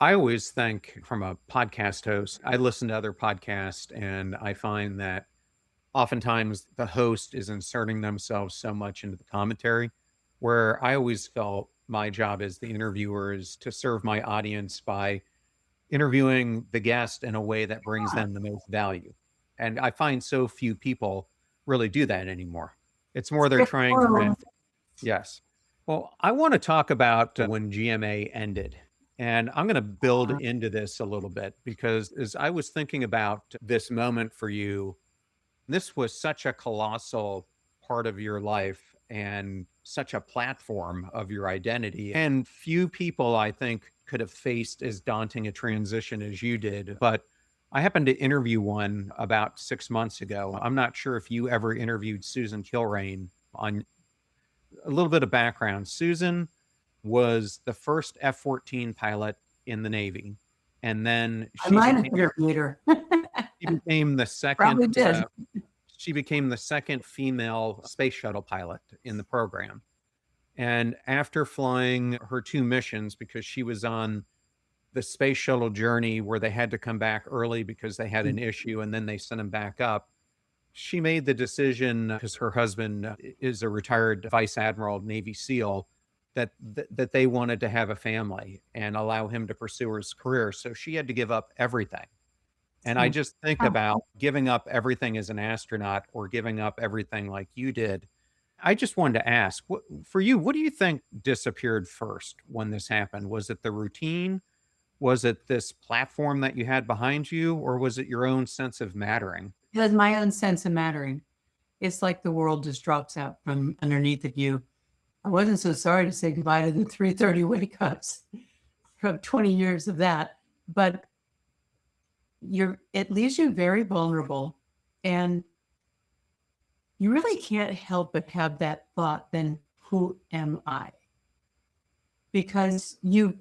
I always think from a podcast host, I listen to other podcasts and I find that oftentimes the host is inserting themselves so much into the commentary, where I always felt my job as the interviewer is to serve my audience by interviewing the guest in a way that brings Yeah, them the most value. And I find so few people really do that anymore. It's more they're trying to straightforward. rent. Yes. Well, I want to talk about when GMA ended. And I'm going to build into this a little bit because as I was thinking about this moment for you, this was such a colossal part of your life and such a platform of your identity. And few people, I think, could have faced as daunting a transition as you did. But I happened to interview one about 6 months ago. I'm not sure if you ever interviewed Susan Kilrain. On a little bit of background, Susan was the first F-14 pilot in the Navy. And then I might have interviewed her. she became the second Probably did. she became the second female space shuttle pilot in the program. And after flying her two missions, because she was on the space shuttle journey where they had to come back early because they had an issue and then they sent them back up, she made the decision because her husband is a retired vice admiral, Navy SEAL, that they wanted to have a family and allow him to pursue his career. So she had to give up everything. And I just think about giving up everything as an astronaut or giving up everything like you did. I just wanted to ask, for you, what do you think disappeared first when this happened? Was it the routine? Was it this platform that you had behind you? Or was it your own sense of mattering? It was my own sense of mattering. It's like the world just drops out from underneath of you. I wasn't so sorry to say goodbye to the 3:30 wake ups from 20 years of that, but it leaves you very vulnerable, and you really can't help but have that thought, then who am I? Because you've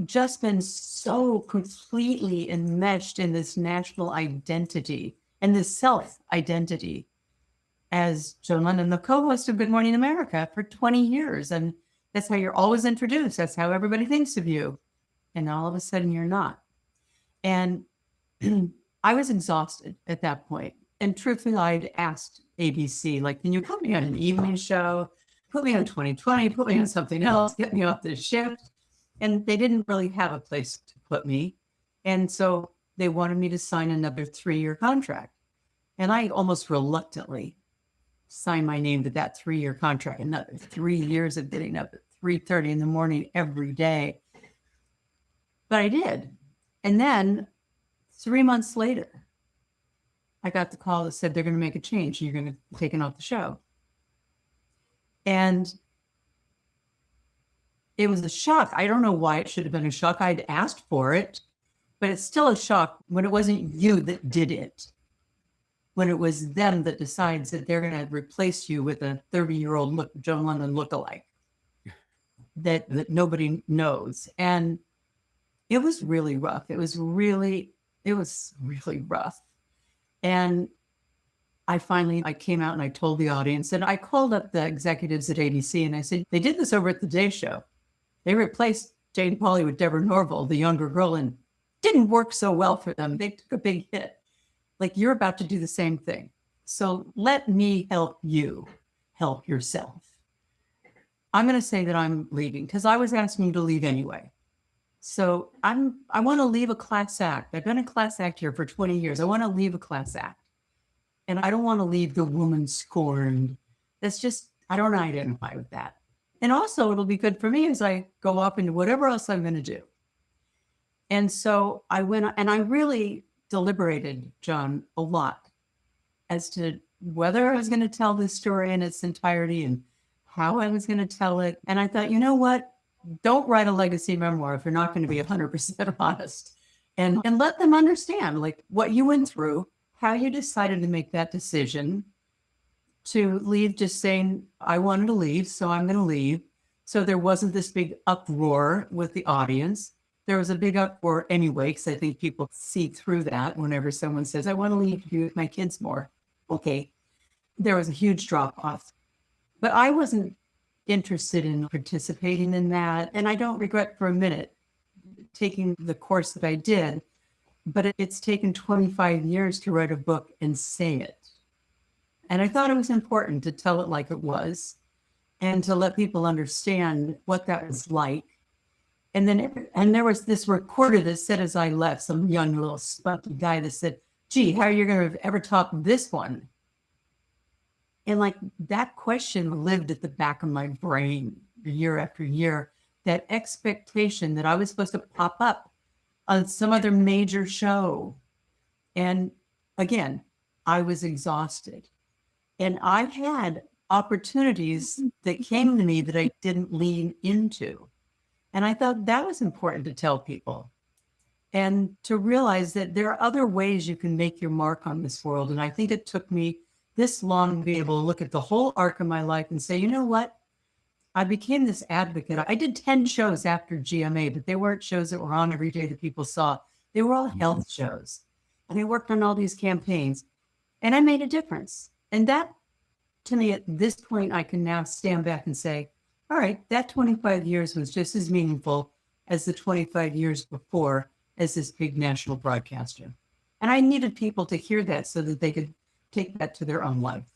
just been so completely enmeshed in this national identity and this self identity as Joan Lunden, the co-host of Good Morning America for 20 years. And that's how you're always introduced. That's how everybody thinks of you. And all of a sudden you're not. And I was exhausted at that point. And truthfully, I'd asked ABC, like, can you put me on an evening show? Put me on 2020, put me on something else, get me off this shift. And they didn't really have a place to put me. And so they wanted me to sign another 3-year contract. And I almost reluctantly signed my name to that 3-year contract, another 3 years of getting up at 3:30 in the morning every day. But I did. And then 3 months later, I got the call that said they're going to make a change. You're going to be taken off the show. And it was a shock. I don't know why it should have been a shock. I'd asked for it, but it's still a shock when it wasn't you that did it. When it was them that decides that they're going to replace you with a 30-year-old Joan Lunden lookalike that nobody knows. And it was really rough. It was really rough. And I came out and I told the audience, and I called up the executives at ABC and I said, they did this over at the Day Show. They replaced Jane Pauley with Deborah Norville, the younger girl, and didn't work so well for them. They took a big hit. Like, you're about to do the same thing. So let me help you help yourself. I'm going to say that I'm leaving because I was asking to leave anyway. So I want to leave a class act. I've been a class act here for 20 years. I want to leave a class act. And I don't want to leave the woman scorned. That's just, I don't identify with that. And also it'll be good for me as I go off into whatever else I'm going to do. And so I went and I really deliberated, John, a lot as to whether I was going to tell this story in its entirety and how I was going to tell it. And I thought, you know what? Don't write a legacy memoir if you're not going to be 100% honest, and let them understand like what you went through, how you decided to make that decision to leave, just saying, I wanted to leave, so I'm going to leave. So there wasn't this big uproar with the audience. There was a big uproar anyway, because I think people see through that whenever someone says, I want to leave to be with my kids more. Okay. There was a huge drop off. But I wasn't interested in participating in that. And I don't regret for a minute taking the course that I did, but it's taken 25 years to write a book and say it. And I thought it was important to tell it like it was and to let people understand what that was like. And then, and there was this recorder that said, as I left, some young little spunky guy that said, gee, how are you going to ever top this one? And like that question lived at the back of my brain year after year, that expectation that I was supposed to pop up on some other major show. And again, I was exhausted. And I had opportunities that came to me that I didn't lean into. And I thought that was important to tell people and to realize that there are other ways you can make your mark on this world. And I think it took me this long to be able to look at the whole arc of my life and say, you know what? I became this advocate. I did 10 shows after GMA, but they weren't shows that were on every day that people saw. They were all health shows. And I worked on all these campaigns and I made a difference. And that, to me, at this point, I can now stand back and say, all right, that 25 years was just as meaningful as the 25 years before as this big national broadcaster. And I needed people to hear that so that they could take that to their own life.